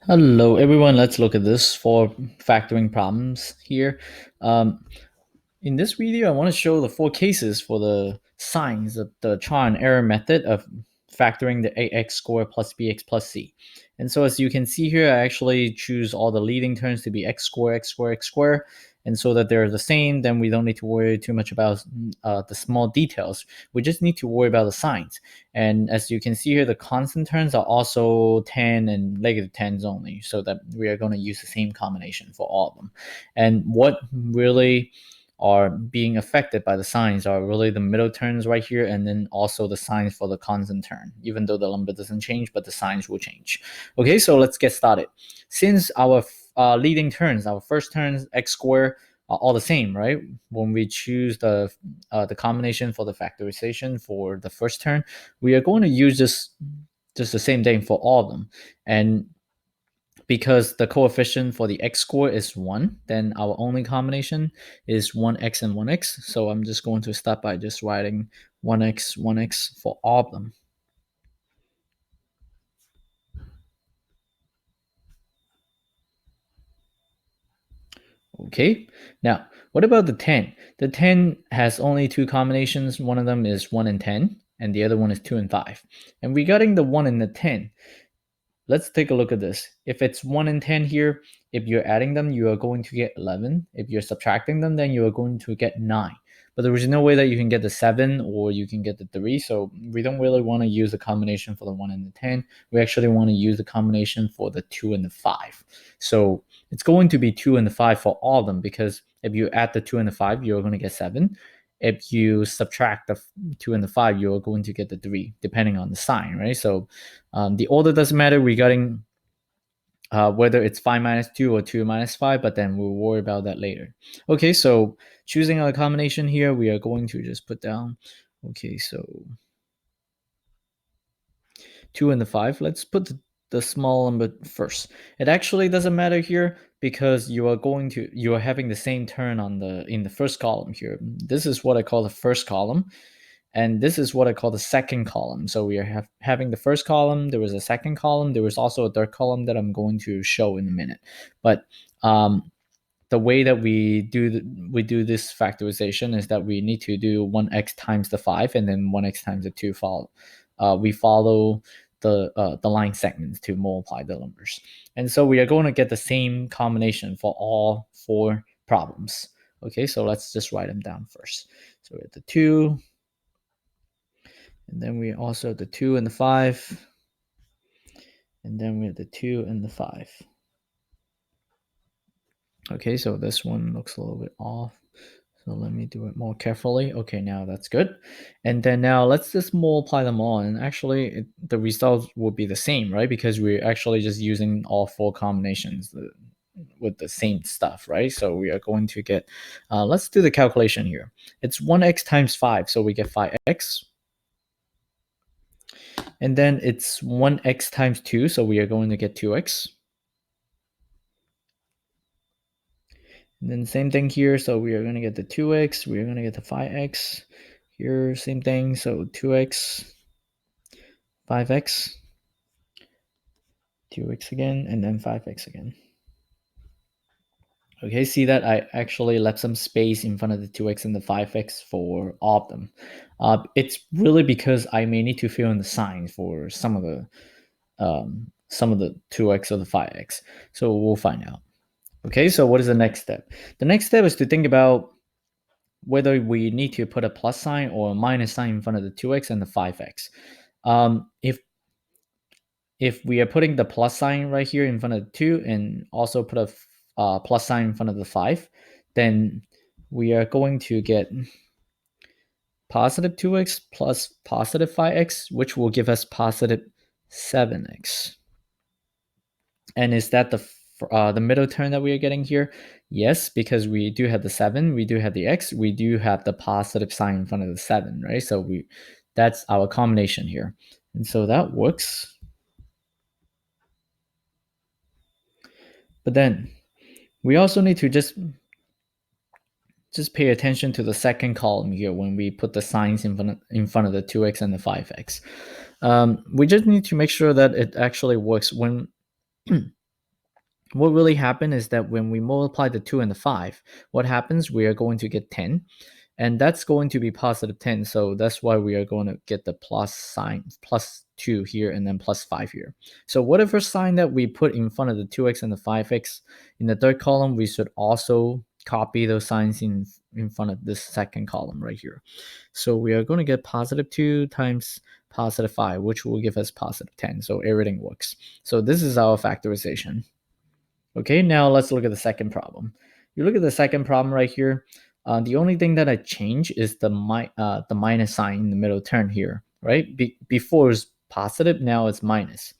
Hello everyone, let's look at this for factoring problems here. In this video, I want to show the four cases for the signs of the trial and error method of factoring the ax squared plus bx plus c. And so as you can see here, I actually choose all the leading terms to be x squared, x squared, x squared, and so that they're the same, then we don't need to worry too much about the small details. We just need to worry about the signs. And as you can see here, the constant terms are also 10 and negative 10s only, so that we are going to use the same combination for all of them. And what really are being affected by the signs are really the middle terms right here, and then also the signs for the constant term, even though the number doesn't change, but the signs will change. Okay, so let's get started. Since our leading terms, our first terms, x squared, are all the same, right? When we choose the combination for the factorization for the first term, we are going to use just the same thing for all of them. And because the coefficient for the x squared is 1, then our only combination is 1x and 1x. So I'm just going to start by just writing 1x, 1x for all of them. Okay, now what about the 10? The 10 has only two combinations. One of them is 1 and 10, and the other one is 2 and 5. And regarding the 1 and the 10, let's take a look at this. If it's 1 and 10 here, if you're adding them, you are going to get 11. If you're subtracting them, then you are going to get 9. But there is no way that you can get the 7 or you can get the 3. So we don't really want to use the combination for the 1 and the 10. We actually want to use the combination for the 2 and the 5. So it's going to be 2 and the 5 for all of them, because if you add the 2 and the 5, you're going to get 7. If you subtract the 2 and the 5, you're going to get the 3, depending on the sign, right? So the order doesn't matter regarding whether it's 5 minus 2 or 2 minus 5, but then we'll worry about that later. Okay, so choosing a combination here, we are going to just put down, okay, so 2 and the 5. Let's put the small number first. It actually doesn't matter here because you are having the same term in the first column here. This is what I call the first column, and this is what I call the second column. So we are having the first column, there was a second column, there was also a third column that I'm going to show in a minute. But the way that we do this factorization is that we need to do 1x times the 5 and then 1x times the 2 we follow the line segments to multiply the numbers. And so we are going to get the same combination for all four problems. Okay, so let's just write them down first. So we have the 2, and then we also have the 2 and the 5, and then we have the 2 and the 5. Okay, so this one looks a little bit off. So let me do it more carefully. Okay, now that's good. And then now let's just multiply them all. And actually, the results will be the same, right? Because we're actually just using all four combinations with the same stuff, right? So we are going to get, let's do the calculation here. It's 1x times 5, so we get 5x. And then it's 1x times 2, so we are going to get 2x. And then same thing here, so we are going to get the 2x, we are going to get the 5x. Here, same thing, so 2x, 5x, 2x again, and then 5x again. Okay, see that I actually left some space in front of the 2x and the 5x for all of them. It's really because I may need to fill in the signs for some of the 2x or the 5x. So we'll find out. Okay, so what is the next step? The next step is to think about whether we need to put a plus sign or a minus sign in front of the 2x and the 5x. If we are putting the plus sign right here in front of the 2 and also put a plus sign in front of the 5, then we are going to get positive 2x plus positive 5x, which will give us positive 7x. And is that the middle term that we are getting here? Yes, because we do have the 7, we do have the x, we do have the positive sign in front of the 7, right? So that's our combination here. And so that works. But then we also need to just pay attention to the second column here when we put the signs in front of the 2x and the 5x. We just need to make sure that it actually works when what really happened is that when we multiply the 2 and the 5, what happens? We are going to get 10. And that's going to be positive 10. So that's why we are going to get the plus sign, plus 2 here and then plus 5 here. So whatever sign that we put in front of the 2x and the 5x in the third column, we should also copy those signs in front of this second column right here. So we are going to get positive 2 times positive 5, which will give us positive 10. So everything works. So this is our factorization. Okay, now let's look at the second problem. You look at the second problem right here. The only thing that I change is the minus sign in the middle term here, right? Before it's positive, now it's minus.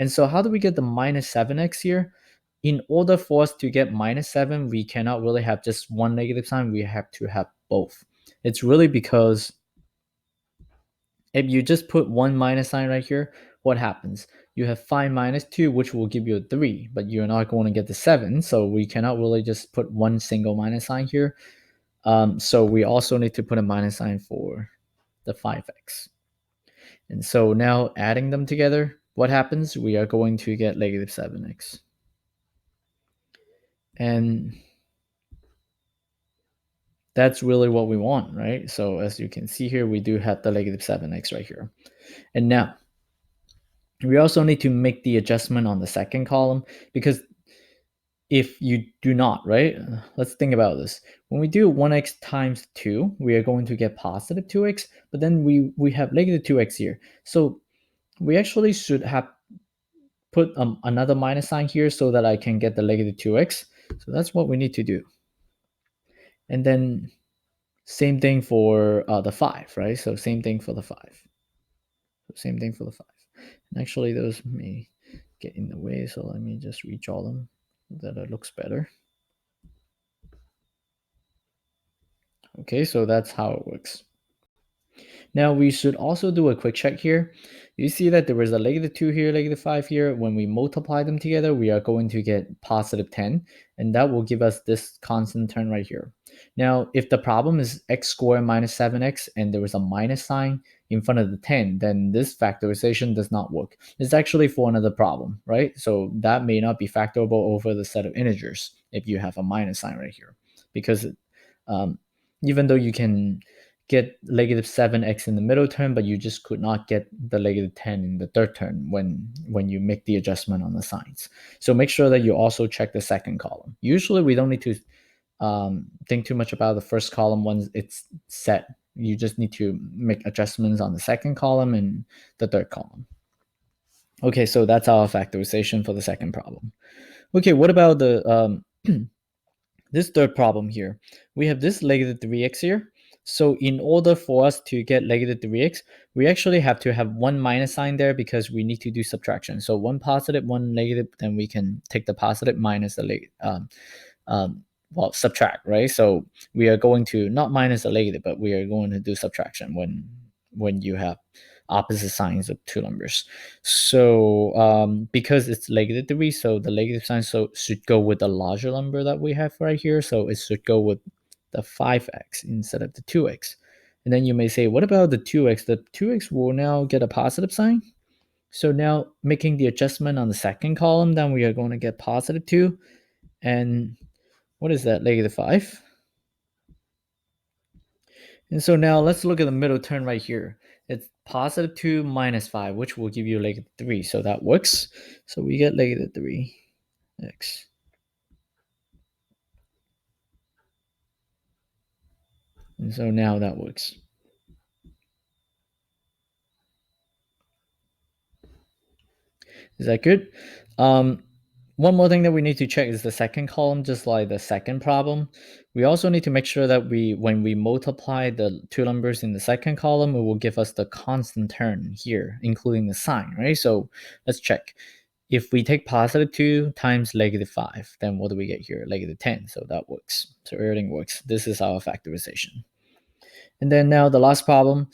And so how do we get the minus 7x here? In order for us to get minus 7, we cannot really have just one negative sign. We have to have both. It's really because if you just put one minus sign right here, what happens? You have 5 minus 2, which will give you a 3, but you're not going to get the 7, so we cannot really just put one single minus sign here. So we also need to put a minus sign for the 5x. And so now adding them together, what happens? We are going to get negative 7x. And that's really what we want, right? So as you can see here, we do have the negative 7x right here. And now, we also need to make the adjustment on the second column, because if you do not, right? Let's think about this. When we do 1x times 2, we are going to get positive 2x, but then we have negative 2x here. So we actually should have put another minus sign here so that I can get the negative 2x. So that's what we need to do. And then same thing for the 5, right? So same thing for the 5. Same thing for the 5. And actually, those may get in the way, so let me just redraw them so that it looks better. Okay, so that's how it works. Now we should also do a quick check here. You see that there was a negative 2 here, negative 5 here. When we multiply them together, we are going to get positive 10, and that will give us this constant term right here. Now, if the problem is x squared minus 7x and there was a minus sign in front of the 10, then this factorization does not work. It's actually for another problem, right? So that may not be factorable over the set of integers if you have a minus sign right here, because even though you can get negative 7x in the middle term, but you just could not get the negative 10 in the third term when you make the adjustment on the signs. So make sure that you also check the second column. Usually we don't need to think too much about the first column once it's set. You just need to make adjustments on the second column and the third column. Okay, so that's our factorization for the second problem. Okay, what about the this third problem here? We have this negative 3x here. So in order for us to get negative 3x, we actually have to have one minus sign there because we need to do subtraction. So one positive, one negative, then we can take the positive minus the subtract, right? So we are going to not minus the negative, but we are going to do subtraction when you have opposite signs of two numbers. So because it's negative 3, so the negative sign should go with the larger number that we have right here. So it should go with the 5x instead of the 2x. And then you may say, what about the 2x? The 2x will now get a positive sign. So now making the adjustment on the second column, then we are going to get positive 2. And what is that? Negative 5. And so now let's look at the middle term right here. It's positive 2 minus 5, which will give you negative 3. So that works. So we get negative 3x. And so now that works. Is that good? One more thing that we need to check is the second column, just like the second problem. We also need to make sure that when we multiply the two numbers in the second column, it will give us the constant term here, including the sign, right? So let's check. If we take positive 2 times negative 5, then what do we get here? Negative 10. So that works. So everything works. This is our factorization. And then now the last problem,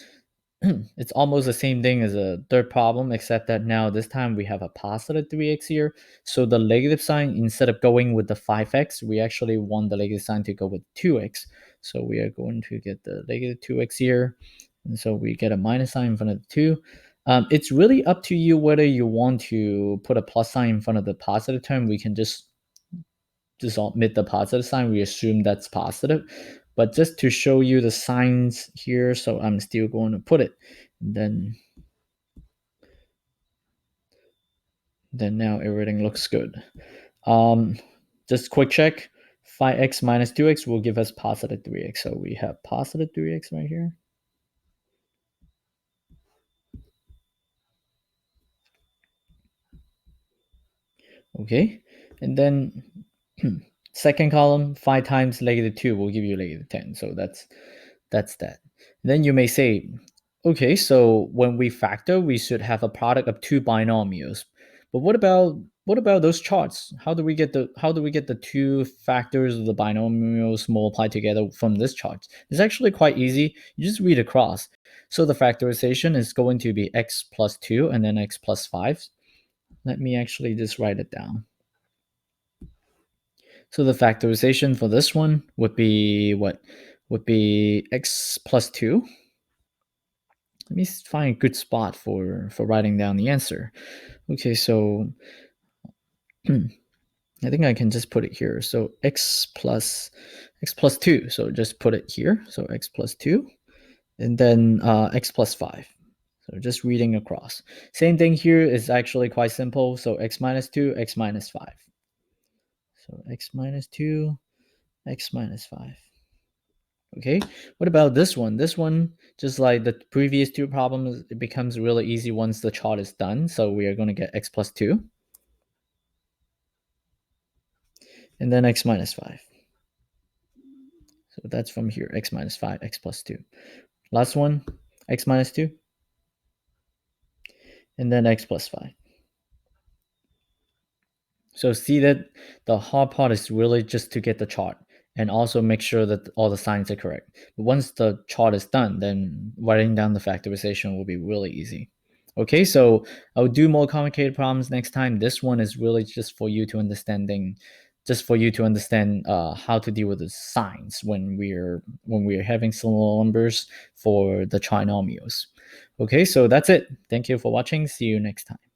it's almost the same thing as a third problem, except that now this time we have a positive 3x here. So the negative sign, instead of going with the 5x, we actually want the negative sign to go with 2x. So we are going to get the negative 2x here. And so we get a minus sign in front of the 2. It's really up to you whether you want to put a plus sign in front of the positive term. We can just just omit the positive sign. We assume that's positive. But just to show you the signs here, so I'm still going to put it. And then now everything looks good. Just quick check. 5x minus 2x will give us positive 3x. So we have positive 3x right here. Okay, and then second column, 5 times negative 2 will give you negative 10. So that's that. Then you may say, okay, so when we factor, we should have a product of two binomials. But what about those charts? How do we get the two factors of the binomials multiplied together from this chart? It's actually quite easy. You just read across. So the factorization is going to be x plus 2 and then x plus 5. Let me actually just write it down. So the factorization for this one would be what? Would be x plus 2. Let me find a good spot for writing down the answer. Okay, so I think I can just put it here. So x plus 2. So just put it here. So x plus 2. And then x plus 5. So just reading across. Same thing here is actually quite simple. So x minus 2, x minus 5. So x minus 2, x minus 5. Okay, what about this one? This one, just like the previous two problems, it becomes really easy once the chart is done. So we are going to get x plus 2. And then x minus 5. So that's from here, x minus 5, x plus 2. Last one, x minus 2. And then x plus 5. So see that the hard part is really just to get the chart and also make sure that all the signs are correct. But once the chart is done, then writing down the factorization will be really easy. Okay, so I'll do more complicated problems next time. This one is really just for you to understand how to deal with the signs when we're having similar numbers for the trinomials. Okay, so that's it. Thank you for watching. See you next time.